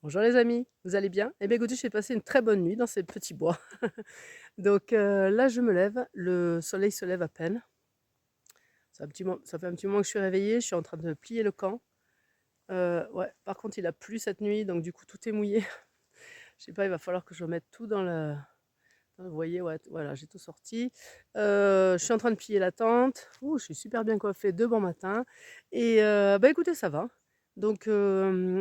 Bonjour les amis, vous allez bien? Eh bien écoutez, j'ai passé une très bonne nuit dans ces petits bois. Donc là, je me lève, le soleil se lève à peine. Ça fait un petit moment que je suis réveillée, je suis en train de plier le camp. Ouais, par contre, il a plu cette nuit, donc du coup, tout est mouillé. Je sais pas, il va falloir que je remette tout vous voyez, ouais, voilà, j'ai tout sorti. Je suis en train de plier la tente. Ouh, je suis super bien coiffée de bon matin. Et bah écoutez, ça va. Donc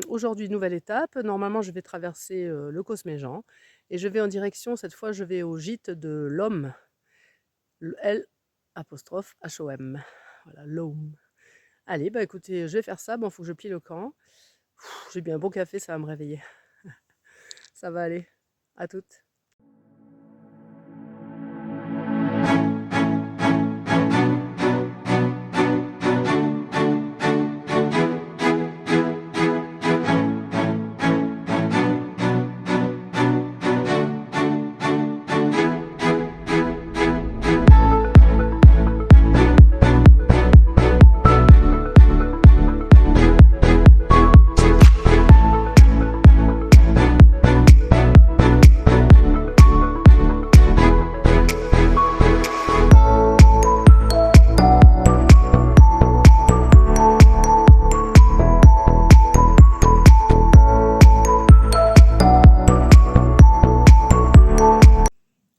aujourd'hui, nouvelle étape. Normalement, je vais traverser le Cosméjean et je vais en direction, cette fois, je vais au gîte de l'Homme. Le L apostrophe H-O-M. Voilà, l'Homme. Allez, bah écoutez, je vais faire ça. Bon, faut que je plie le camp. J'ai bien un bon café, ça va me réveiller. Ça va aller. À toutes.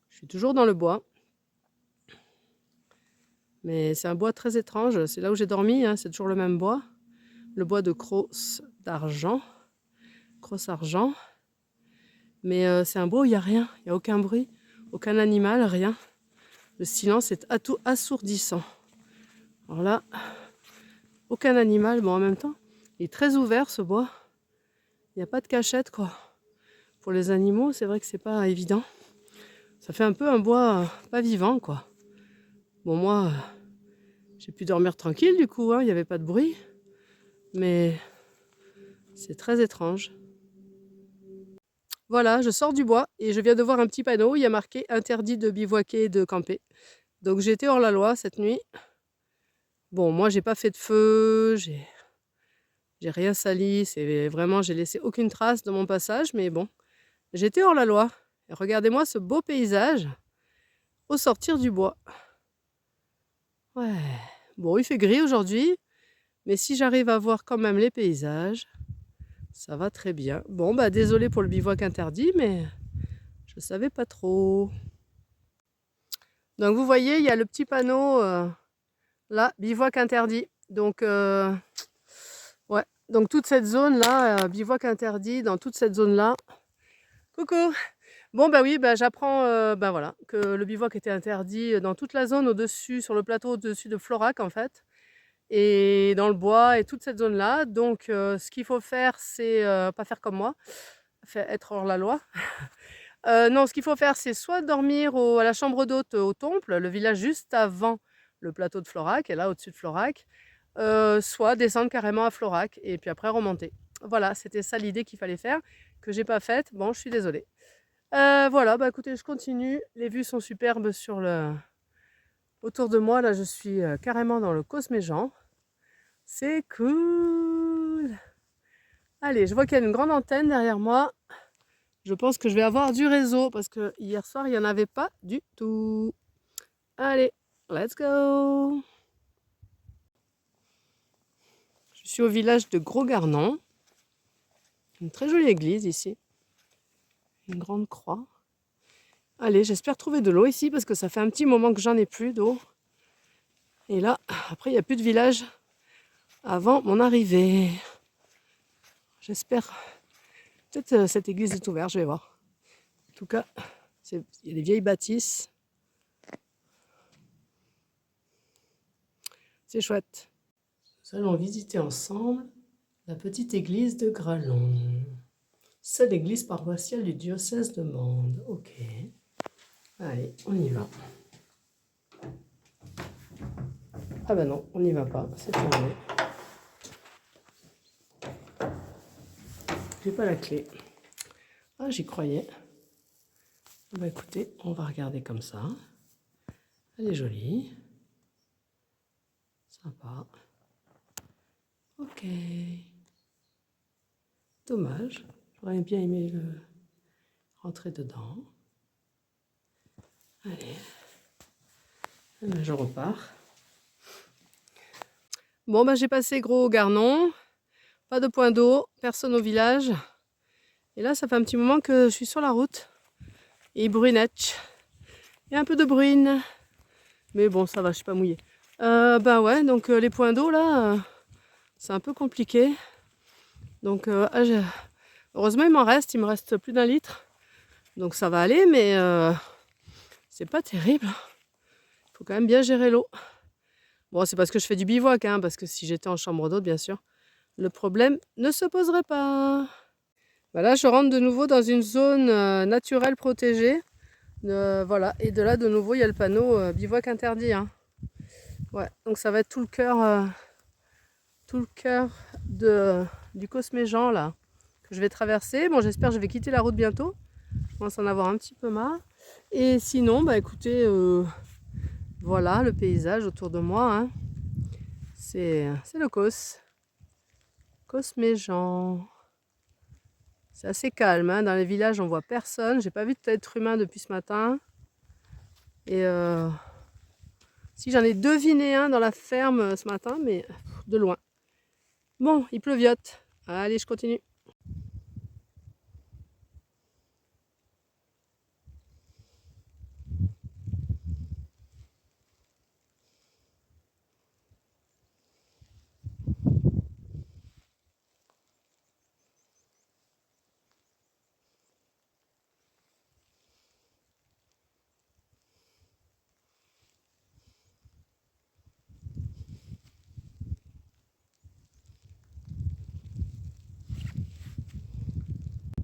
Je suis toujours dans le bois. Mais c'est un bois très étrange. C'est là où j'ai dormi, hein, c'est toujours le même bois. Le bois de crosse d'argent. Crosse argent. Mais c'est un bois où il n'y a rien. Il n'y a aucun bruit, aucun animal, rien. Le silence est assourdissant. Alors là, aucun animal. Bon, en même temps, il est très ouvert ce bois. Il n'y a pas de cachette, quoi. Pour les animaux, c'est vrai que c'est pas évident. Ça fait un peu un bois pas vivant, quoi. Bon, moi, j'ai pu dormir tranquille du coup, hein, il n'y avait pas de bruit. Mais c'est très étrange. Voilà, je sors du bois et je viens de voir un petit panneau, il y a marqué interdit de bivouaquer et de camper. Donc j'étais hors la loi cette nuit. Bon, moi j'ai pas fait de feu, j'ai rien sali, c'est vraiment, j'ai laissé aucune trace de mon passage, mais bon, j'étais hors la loi. Et regardez-moi ce beau paysage au sortir du bois. Ouais, bon, il fait gris aujourd'hui, mais si j'arrive à voir quand même les paysages, ça va très bien. Bon, bah désolé pour le bivouac interdit, mais je savais pas trop. Donc vous voyez, il y a le petit panneau là, bivouac interdit. Donc ouais, donc toute cette zone là, bivouac interdit dans toute cette zone là. Coucou. Bon bah oui, bah j'apprends bah voilà que le bivouac était interdit dans toute la zone au-dessus, sur le plateau au-dessus de Florac en fait, et dans le bois et toute cette zone là. Donc ce qu'il faut faire, c'est pas faire comme moi, être hors la loi. Non, ce qu'il faut faire, c'est soit dormir à la chambre d'hôte au Temple, le village juste avant le plateau de Florac, et là au-dessus de Florac, soit descendre carrément à Florac et puis après remonter. Voilà, c'était ça l'idée qu'il fallait faire, que j'ai pas faite. Bon, je suis désolée. Voilà, bah écoutez, je continue. Les vues sont superbes autour de moi. Là, je suis carrément dans le Cosméjean. C'est cool. Allez, je vois qu'il y a une grande antenne derrière moi. Je pense que je vais avoir du réseau parce que hier soir, il n'y en avait pas du tout. Allez, let's go. Je suis au village de Gros-Garnon. Une très jolie église ici. Une grande croix. Allez, j'espère trouver de l'eau ici parce que ça fait un petit moment que j'en ai plus d'eau. Et là, après, il n'y a plus de village avant mon arrivée. J'espère. Peut-être cette église est ouverte, je vais voir. En tout cas, il y a des vieilles bâtisses. C'est chouette. Nous allons visiter ensemble la petite église de Gralon. Seule église paroissiale du diocèse de Mende. Ok. Allez, on y va. Ah bah non, on n'y va pas, c'est fermé. J'ai pas la clé. Ah, j'y croyais. Bah écoutez, on va regarder comme ça. Elle est jolie. Sympa. Ok. Dommage. J'aurais bien aimé rentrer dedans. Allez. Et là, je repars. Bon, bah, j'ai passé Gros Garnon. Pas de point d'eau, personne au village. Et là, ça fait un petit moment que je suis sur la route. Et il brunette. Il y a un peu de bruine. Mais bon, ça va, je suis pas mouillée. Ben ouais, donc les points d'eau là, c'est un peu compliqué. Donc heureusement il me reste plus d'1 litre. Donc ça va aller, mais c'est pas terrible. Il faut quand même bien gérer l'eau. Bon, c'est parce que je fais du bivouac, hein, parce que si j'étais en chambre d'hôte, bien sûr, le problème ne se poserait pas. Ben là, je rentre de nouveau dans une zone naturelle protégée. Voilà, et de là, de nouveau, il y a le panneau bivouac interdit. Hein. Ouais, donc ça va être tout le cœur du Cosméjean là que je vais traverser. Bon, j'espère que je vais quitter la route bientôt. Je commence à en avoir un petit peu marre. Et sinon, bah écoutez, voilà le paysage autour de moi. Hein. C'est le Cosméjean. C'est assez calme. Hein. Dans les villages, on voit personne. J'ai pas vu d'être humain depuis ce matin. Et si j'en ai deviné un dans la ferme ce matin, mais de loin. Bon, il pleuviote. Allez, je continue.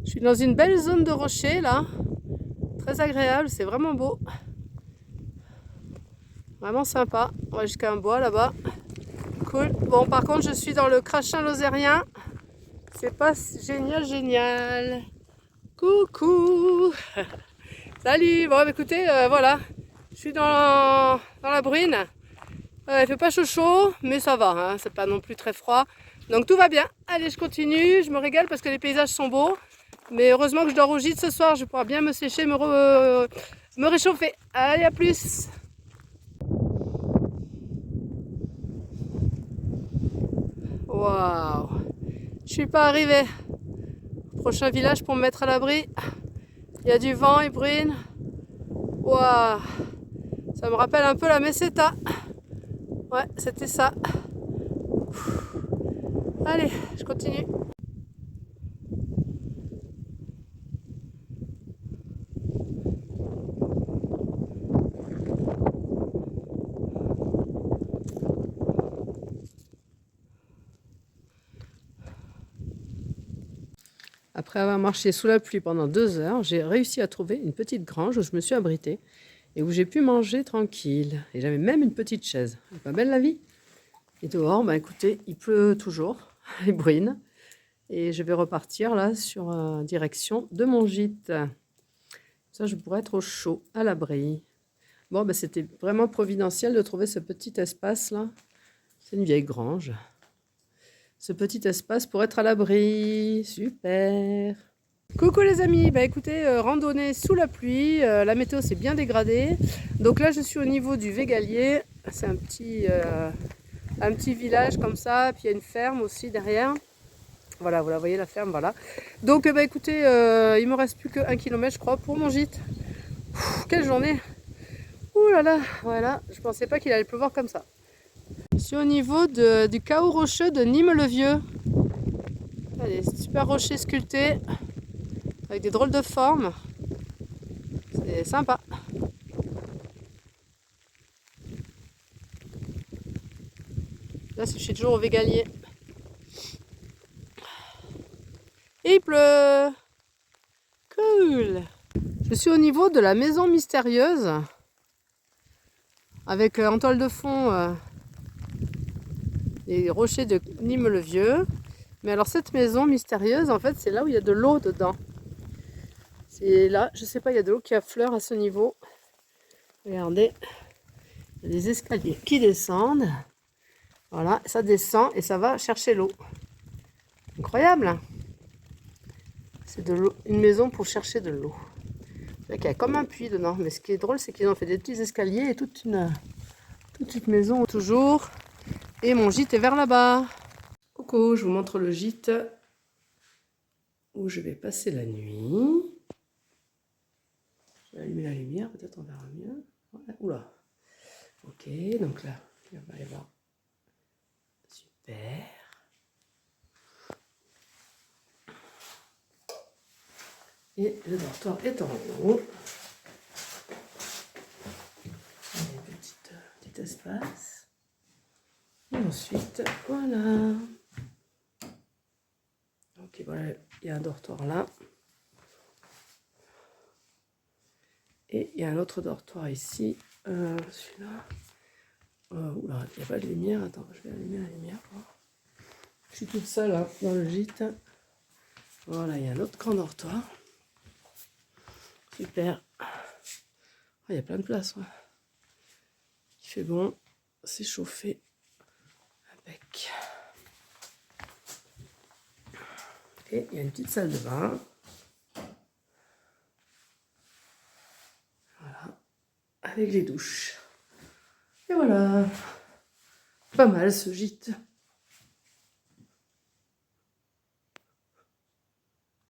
Je suis dans une belle zone de rochers là, très agréable, c'est vraiment beau. Vraiment sympa. On va jusqu'à un bois là-bas. Cool. Bon, par contre, je suis dans le Crachin lozérien. C'est pas génial. Coucou. Salut. Bon, écoutez, voilà. Je suis dans la bruine. Il fait pas chaud, mais ça va. Hein. C'est pas non plus très froid. Donc tout va bien. Allez, je continue. Je me régale parce que les paysages sont beaux. Mais heureusement que je dors au gîte ce soir. Je vais pouvoir bien me sécher, me réchauffer. Allez, à plus. Waouh, je suis pas arrivée. Prochain village pour me mettre à l'abri. Il y a du vent, il bruine. Waouh, ça me rappelle un peu la Meseta. Ouais, c'était ça. Allez, je continue. Après avoir marché sous la pluie pendant 2 heures, j'ai réussi à trouver une petite grange où je me suis abritée et où j'ai pu manger tranquille. Et j'avais même une petite chaise. C'est pas belle la vie? Et dehors, bah écoutez, il pleut toujours, il bruine. Et je vais repartir là sur direction de mon gîte. Ça, je pourrais être au chaud, à l'abri. Bon, bah, c'était vraiment providentiel de trouver ce petit espace là. C'est une vieille grange. Ce petit espace pour être à l'abri. Super. Coucou les amis, bah écoutez, randonnée sous la pluie, la météo s'est bien dégradée. Donc là je suis au niveau du Végalier, c'est un petit village comme ça, puis il y a une ferme aussi derrière. Voilà, vous la voyez la ferme, voilà. Donc bah écoutez, il me reste plus que 1 km je crois pour mon gîte. Quelle journée! Ouh là là, voilà, je pensais pas qu'il allait pleuvoir comme ça. Je suis au niveau du chaos rocheux de Nîmes-le-Vieux. Des super rochers sculptés avec des drôles de formes. C'est sympa. Là, je suis toujours au Végalier. Et il pleut. Cool. Je suis au niveau de la maison mystérieuse. Avec en toile de fond les rochers de Nîmes-le-Vieux. Mais alors cette maison mystérieuse, en fait, c'est là où il y a de l'eau dedans. C'est là, je sais pas, il y a de l'eau qui affleure à ce niveau. Regardez, il y a des escaliers qui descendent. Voilà, ça descend et ça va chercher l'eau. Incroyable! C'est de l'eau, une maison pour chercher de l'eau. Il y a comme un puits dedans, mais ce qui est drôle, c'est qu'ils ont fait des petits escaliers et toute une maison toujours. Et mon gîte est vers là-bas. Coucou, je vous montre le gîte où je vais passer la nuit. Je vais allumer la lumière, peut-être on verra mieux. Voilà. Oula. Ok, donc là, il va y avoir. Super. Et le dortoir est en haut. Il y a un petit espace. Et ensuite, voilà. Ok, voilà, il y a un dortoir là. Et il y a un autre dortoir ici. Celui-là. Oula, il n'y a pas de lumière. Attends, je vais allumer la lumière. Je suis toute seule hein, dans le gîte. Voilà, il y a un autre grand dortoir. Super. Il y a plein de place. Ouais. Il fait bon. C'est chauffé. Avec. Et il y a une petite salle de bain. Voilà. Avec les douches. Et voilà. Pas mal ce gîte.